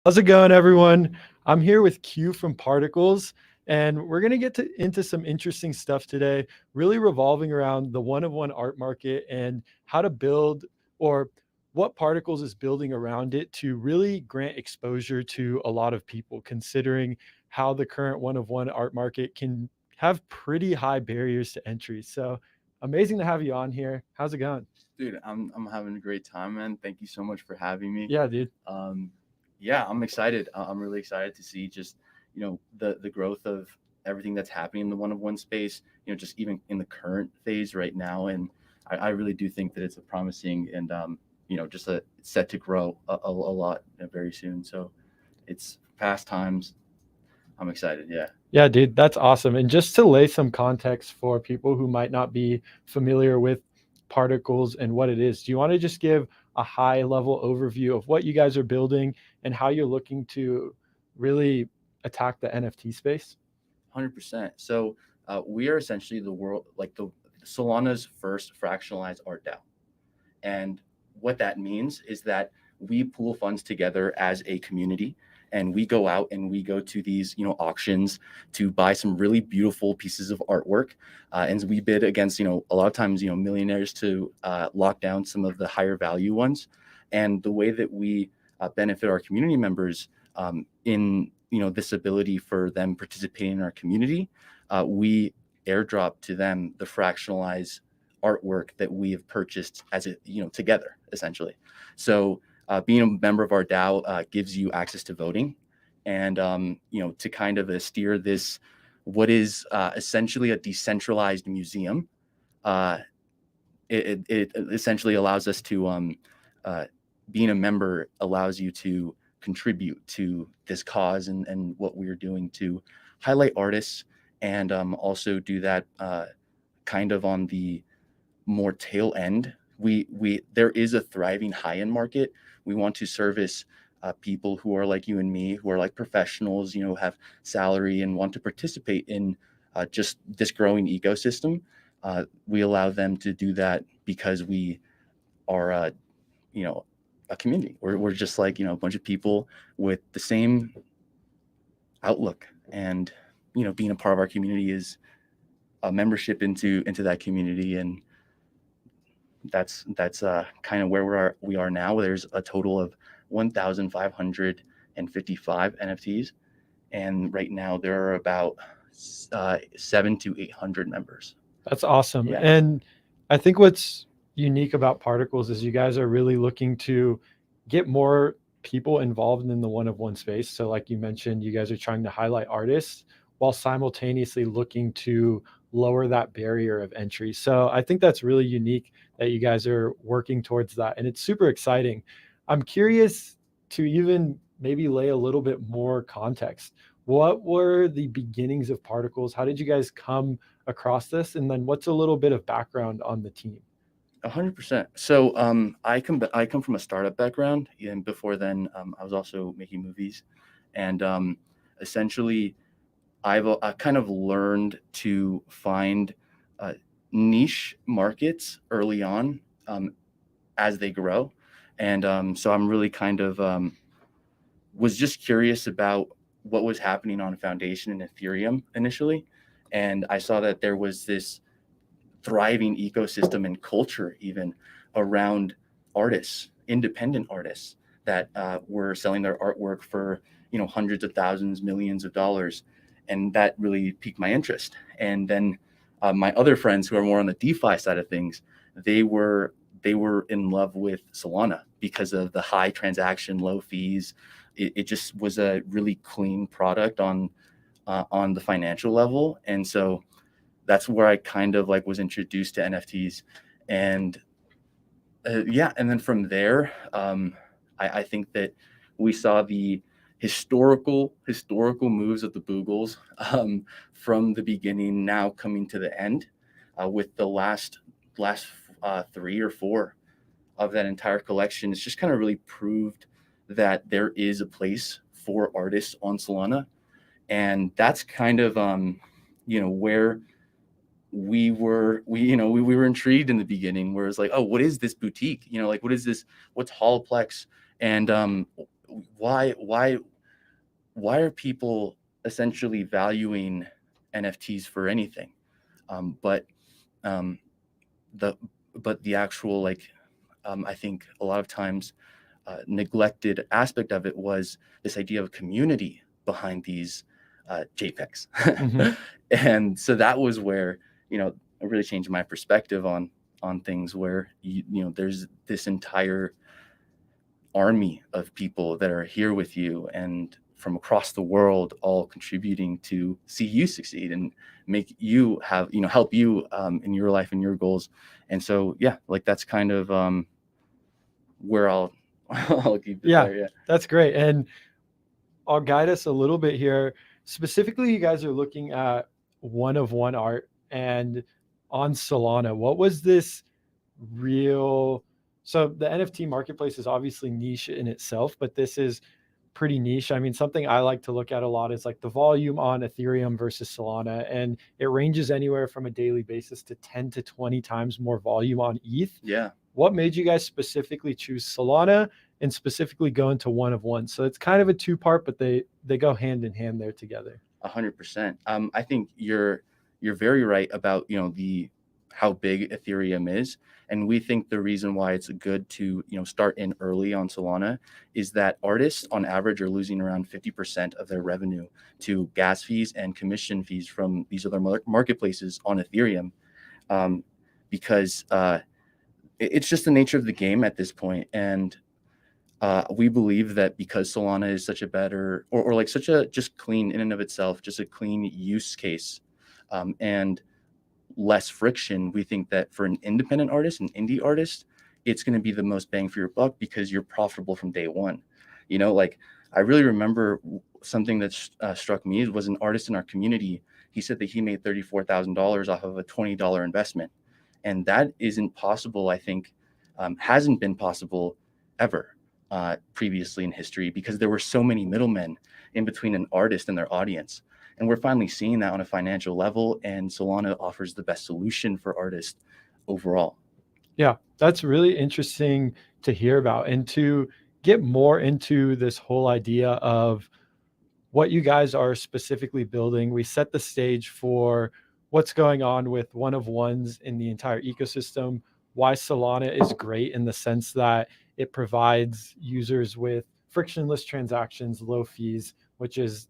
How's it going, everyone? I'm here with Q from Particles, and we're going to into some interesting stuff today, really revolving around the one-of-one art market and how to build or what Particles is building around it to really grant exposure to a lot of people, considering how the current one-of-one art market can have pretty high barriers to entry. So amazing to have you on here. How's it going? Dude, I'm having a great time, man. Thank you so much for having me. Yeah, dude. Yeah, I'm excited. I'm really excited to see just the growth of everything that's happening in the one-of-one space. Just even in the current phase right now, and I really do think that it's a promising and just set to grow a lot very soon. So it's past times. I'm excited. Yeah. Yeah, dude, that's awesome. And just to lay some context for people who might not be familiar with Particles and what it is, do you want to just give a high level overview of what you guys are building and how you're looking to really attack the NFT space? 100%. So we are essentially the world, like the Solana's first fractionalized art DAO. And what that means is that we pool funds together as a community, and we go out and we go to these auctions to buy some really beautiful pieces of artwork, and we bid against a lot of times millionaires to lock down some of the higher value ones. And the way that we benefit our community members in this ability for them participating in our community, we airdrop to them the fractionalized artwork that we have purchased as together essentially. So being a member of our DAO gives you access to voting, and to kind of steer this what is essentially a decentralized museum. uh, it essentially allows us to being a member allows you to contribute to this cause and what we're doing to highlight artists, and also do that kind of on the more tail end. We there is a thriving high end market. We want to service people who are like you and me, who are like professionals, have salary and want to participate in just this growing ecosystem. We allow them to do that because we are, you know, a community. We're just like a bunch of people with the same outlook, and being a part of our community is a membership into that community. And that's kind of where we are now. There's a total of 1,555 NFTs, and right now there are about 700 to 800 members. That's awesome. Yeah. And I think what's unique about Particles is you guys are really looking to get more people involved in the one-of-one space. So like you mentioned, you guys are trying to highlight artists while simultaneously looking to lower that barrier of entry. So I think that's really unique that you guys are working towards that, and it's super exciting. I'm curious to even maybe lay a little bit more context. What were the beginnings of Particles? How did you guys come across this? And then what's a little bit of background on the team? 100%. So I come from a startup background, and before then I was also making movies, and essentially I kind of learned to find uh, niche markets early on, as they grow. And so I'm really kind of was just curious about what was happening on Foundation and Ethereum initially. And I saw that there was this thriving ecosystem and culture even around artists, independent artists that were selling their artwork for hundreds of thousands, millions of dollars, and that really piqued my interest. And then my other friends who are more on the DeFi side of things, they were in love with Solana because of the high transaction, low fees. It just was a really clean product on the financial level, and so that's where I kind of like was introduced to NFTs. And yeah, and then from there, I think that we saw the historical moves of the Boogles, from the beginning now coming to the end, with the last 3 or 4 of that entire collection. It's just kind of really proved that there is a place for artists on Solana, and that's kind of where we were intrigued in the beginning, where it's like, oh, what is this boutique, like what is this, what's Holoplex? And why are people essentially valuing NFTs for anything? But um, the actual, like, I think a lot of times neglected aspect of it was this idea of community behind these JPEGs. Mhm. And so that was where, it really changed my perspective on things, where there's this entire army of people that are here with you and from across the world, all contributing to see you succeed and make you have, help you in your life and your goals. And so, yeah, like that's kind of where I'll I'll keep it Yeah, there. Yeah. that's great. And I'll guide us a little bit here. Specifically, you guys are looking at one of one art and on Solana. What was this real? So the NFT marketplace is obviously niche in itself, but this is pretty niche. I mean, something I like to look at a lot is like the volume on Ethereum versus Solana, and it ranges anywhere from a daily basis to 10 to 20 times more volume on ETH. Yeah. What made you guys specifically choose Solana and specifically go into one of one? So it's kind of a two-part, but they go hand in hand there together. 100%. I think you're very right about the how big Ethereum is, and we think the reason why it's good to start in early on Solana is that artists on average are losing around 50% of their revenue to gas fees and commission fees from these other marketplaces on Ethereum, because it's just the nature of the game at this point. And we believe that because Solana is such a better, or like such a just clean in and of itself, just a clean use case, and less friction, we think that for an independent artist, an indie artist, it's going to be the most bang for your buck because you're profitable from day one. Like I really remember something that struck me was an artist in our community. He said that he made $34,000 off of a $20 investment. And that isn't possible, I think, hasn't been possible ever previously in history, because there were so many middlemen in between an artist and their audience. And we're finally seeing that on a financial level, and Solana offers the best solution for artists overall. Yeah, that's really interesting to hear about and to get more into this whole idea of what you guys are specifically building. We set the stage for what's going on with one of ones in the entire ecosystem, why Solana is great in the sense that it provides users with frictionless transactions, low fees, which is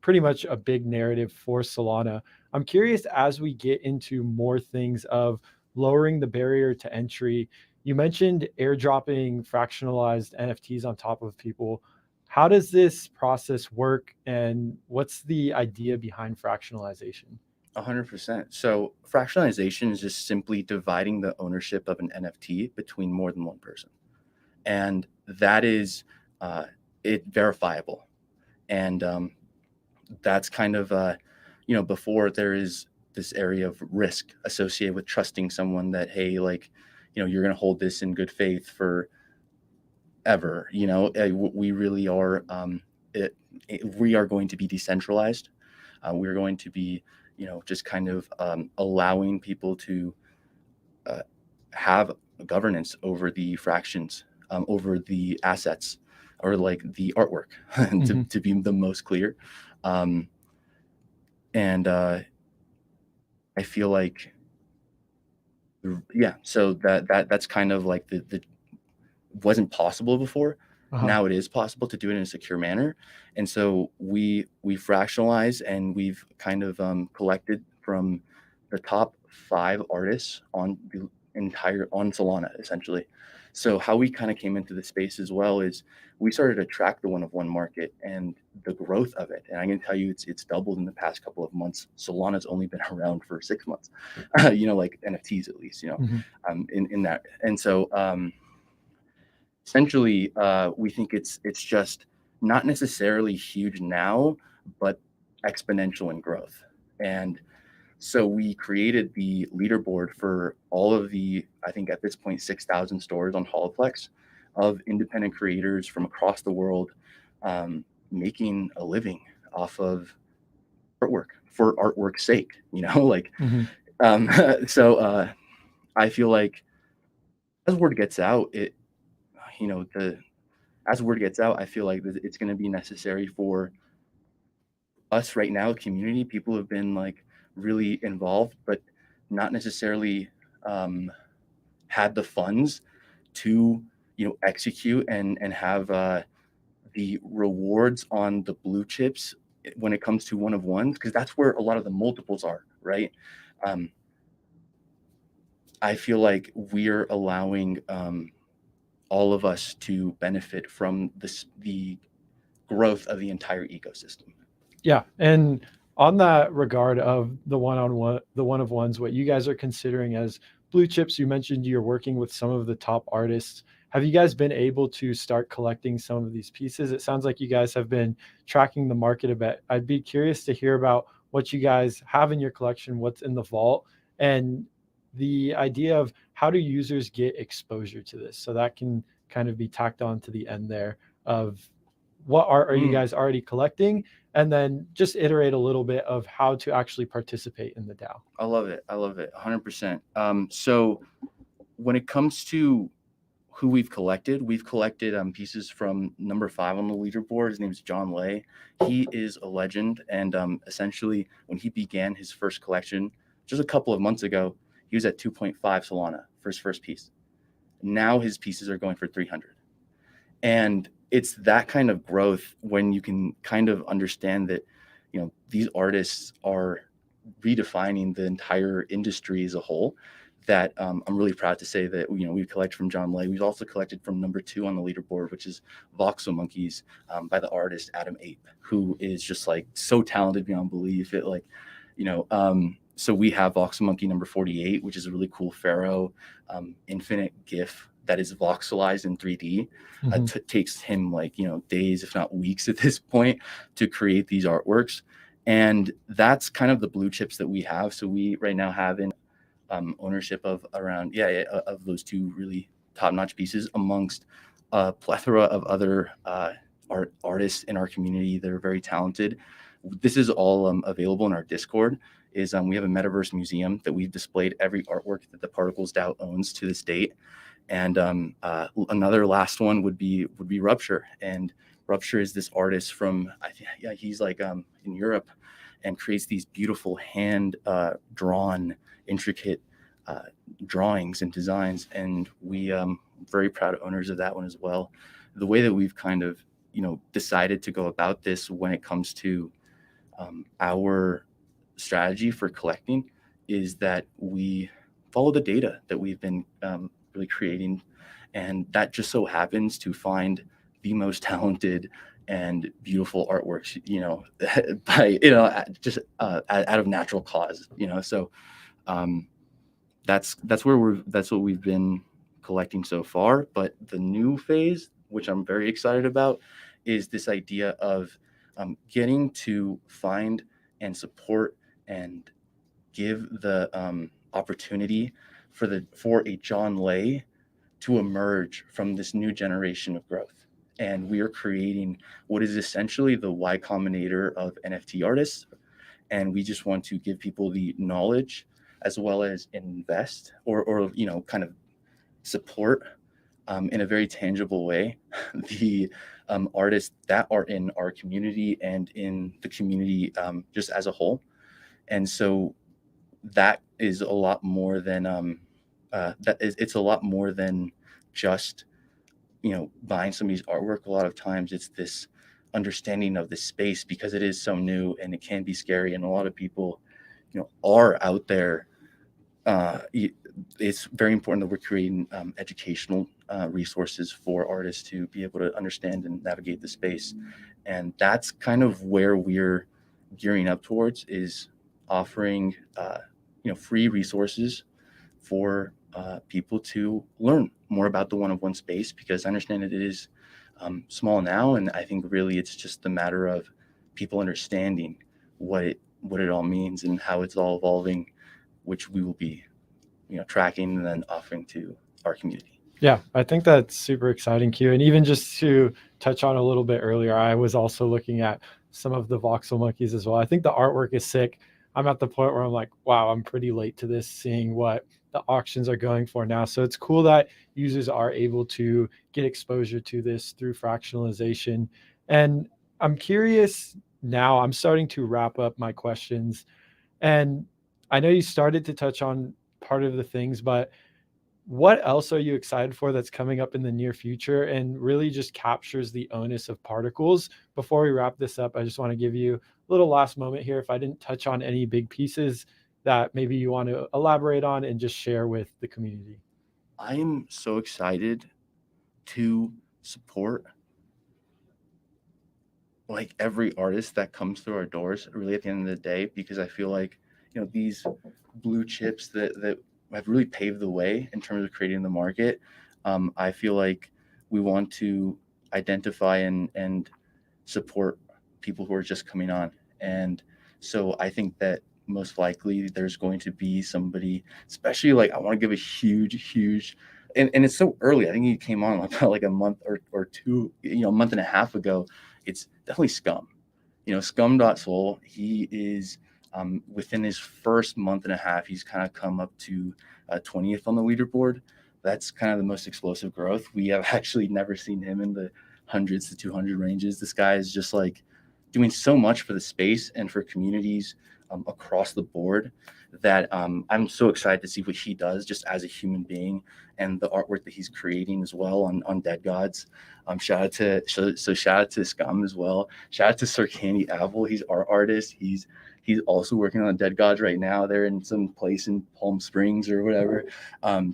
pretty much a big narrative for Solana. I'm curious, as we get into more things of lowering the barrier to entry, you mentioned airdropping fractionalized NFTs on top of people. How does this process work, and what's the idea behind fractionalization? 100%. So fractionalization is just simply dividing the ownership of an NFT between more than one person. And that is it verifiable. And that's kind of, before there is this area of risk associated with trusting someone that, hey, like, you're going to hold this in good faith for ever. We really are, we are going to be decentralized. We're going to be, just kind of allowing people to have governance over the fractions, over the assets, or like the artwork, to be the most clear. And I feel like, yeah, so that's kind of like the wasn't possible before. Uh-huh. Now it is possible to do it in a secure manner. And so we fractionalize, and we've kind of collected from the top 5 artists on the entire on Solana, essentially. So how we kind of came into the space as well is we started to track the one of one market and the growth of it. And I can tell you it's doubled in the past couple of months. Solana's only been around for 6 months, like NFTs at least, in that. And so essentially, we think it's just not necessarily huge now, but exponential in growth. And so we created the leaderboard for all of the, I think at this point, 6,000 stores on Holoplex of independent creators from across the world, making a living off of artwork for artwork's sake, like, so I feel like as word gets out, it, the as word gets out, I feel like it's going to be necessary for us right now, community. People have been like really involved, but not necessarily had the funds to execute and have the rewards on the blue chips when it comes to one of ones, because that's where a lot of the multiples are, right? Um, I feel like we're allowing all of us to benefit from the growth of the entire ecosystem. Yeah, and on that regard of the one-on-one, the one of ones, what you guys are considering as blue chips, you mentioned you're working with some of the top artists. Have you guys been able to start collecting some of these pieces? It sounds like you guys have been tracking the market a bit. I'd be curious to hear about what you guys have in your collection, what's in the vault, and the idea of how do users get exposure to this. So that can kind of be tacked on to the end there of what art are you Mm, guys already collecting, and then just iterate a little bit of how to actually participate in the DAO. I love it. I love it. 100%. So when it comes to who we've collected pieces from number 5 on the leaderboard. His name is John Lay. He is a legend, and essentially, when he began his first collection just a couple of months ago, he was at 2.5 Solana for his first piece. Now his pieces are going for 300, and it's that kind of growth when you can kind of understand that these artists are redefining the entire industry as a whole. That I'm really proud to say that we've collected from John Lay. We've also collected from number 2 on the leaderboard, which is Voxel Monkeys by the artist Adam Ape, who is just like so talented beyond belief. So we have Voxel Monkey number 48, which is a really cool Pharaoh infinite GIF that is voxelized in 3D. Takes him like days, if not weeks, at this point to create these artworks. And that's kind of the blue chips that we have. So we right now have in ownership of around of those 2 really top-notch pieces amongst a plethora of other artists in our community that are very talented. This is all available in our Discord. We have a metaverse museum that we've displayed every artwork that the Particles DAO owns to this date. And another last one would be Rupture. And Rupture is this artist from he's like in Europe, and creates these beautiful hand drawn intricate drawings and designs, and we very proud owners of that one as well. The way that we've kind of decided to go about this when it comes to our strategy for collecting is that we follow the data that we've been really creating, and that just so happens to find the most talented and beautiful artworks by just out of natural cause. So that's what we've been collecting so far. But the new phase, which I'm very excited about, is this idea of getting to find and support and give the opportunity for a John Lay to emerge from this new generation of growth. And we are creating what is essentially the Y Combinator of NFT artists. And we just want to give people the knowledge as well as invest or kind of support in a very tangible way the artists that are in our community and in the community just as a whole. And so that is a lot more than it's a lot more than just buying somebody's artwork. A lot of times it's this understanding of the space, because it is so new and it can be scary, and a lot of people are out there. It's very important that we're creating educational resources for artists to be able to understand and navigate the space. And that's kind of where we're gearing up towards, is offering free resources for people to learn more about the one of one space, because I understand that it is small now, and I think really it's just a matter of people understanding what it all means and how it's all evolving, which we will be tracking and then offering to our community. Yeah, I think that's super exciting, Q. And even just to touch on a little bit earlier, I was also looking at some of the voxel monkeys as well. I think the artwork is sick. I'm at the point where I'm like, wow, I'm pretty late to this, seeing what the auctions are going for now. So it's cool that users are able to get exposure to this through fractionalization. And I'm curious now, I'm starting to wrap up my questions. And I know you started to touch on part of the things, but what else are you excited for that's coming up in the near future and really just captures the onus of particles? Before we wrap this up, I just want to give you a little last moment here. If I didn't touch on any big pieces that maybe you want to elaborate on and just share with the community. I am so excited to support like every artist that comes through our doors really at the end of the day, because I feel like, you know, these blue chips that have really paved the way in terms of creating the market. I feel like we want to identify and support people who are just coming on. And so I think that most likely there's going to be somebody, especially like I want to give a huge and it's so early. I think he came on about like a month or two, you know, a month and a half ago. It's definitely Scum. You know, Scum.Soul, he is within his first month and a half, he's kind of come up to 20th on the leaderboard. That's kind of the most explosive growth. We have actually never seen him in the hundreds to 200 ranges. This guy is just like doing so much for the space and for communities across the board that I'm so excited to see what he does just as a human being and the artwork that he's creating as well on Dead Gods. Shout out to shout out to Scum as well. Shout out to Sir Candy Apple. He's our artist. He's also working on Dead Gods right now. They're in some place in Palm Springs or whatever,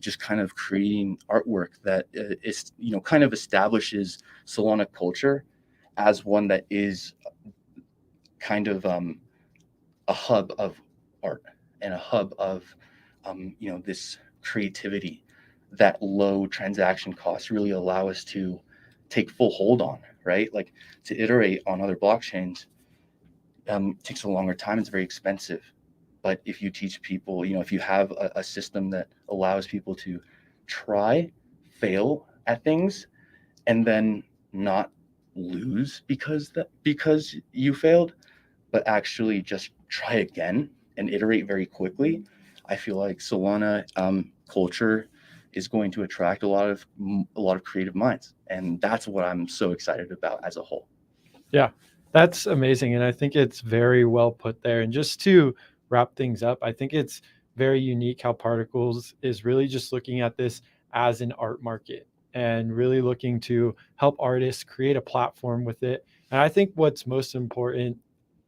just kind of creating artwork that is, you know, kind of establishes Solana culture as one that is kind of a hub of art and a hub of you know, this creativity that low transaction costs really allow us to take full hold on, right? Like to iterate on other blockchains takes a longer time. It's very expensive. But if you teach people, you know, if you have a system that allows people to try, fail at things, and then not lose because you failed, but actually just try again and iterate very quickly, I feel like Solana culture is going to attract a lot of creative minds, and that's what I'm so excited about as a whole. Yeah, that's amazing. And I think it's very well put there. And just to wrap things up, I think it's very unique how Particles is really just looking at this as an art market and really looking to help artists create a platform with it. And I think what's most important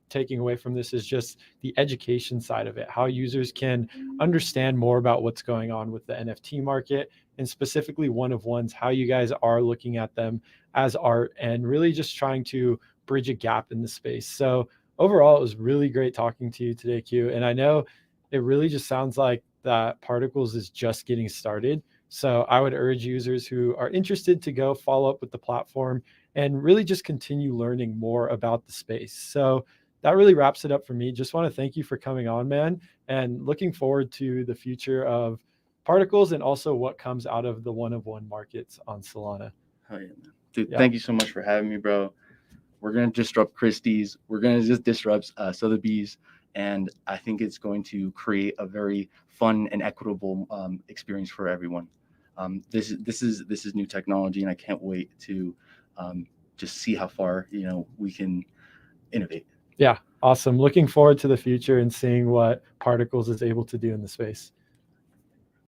taking away from this is just the education side of it, how users can understand more about what's going on with the NFT market and specifically one of ones, how you guys are looking at them as art and really just trying to bridge a gap in the space. So overall, it was really great talking to you today, Q. And I know it really just sounds like that Particles is just getting started. So I would urge users who are interested to go follow up with the platform and really just continue learning more about the space. So that really wraps it up for me. Just want to thank you for coming on, man, and looking forward to the future of Particles and also what comes out of the one of one markets on Solana. Oh yeah, man. Dude, Yeah. thank you so much for having me, bro. We're gonna disrupt Christie's. We're gonna just disrupt Sotheby's, and I think it's going to create a very fun and equitable experience for everyone. This is new technology, and I can't wait to just see how far, you know, we can innovate. Yeah. Awesome. Looking forward to the future and seeing what Particles is able to do in the space.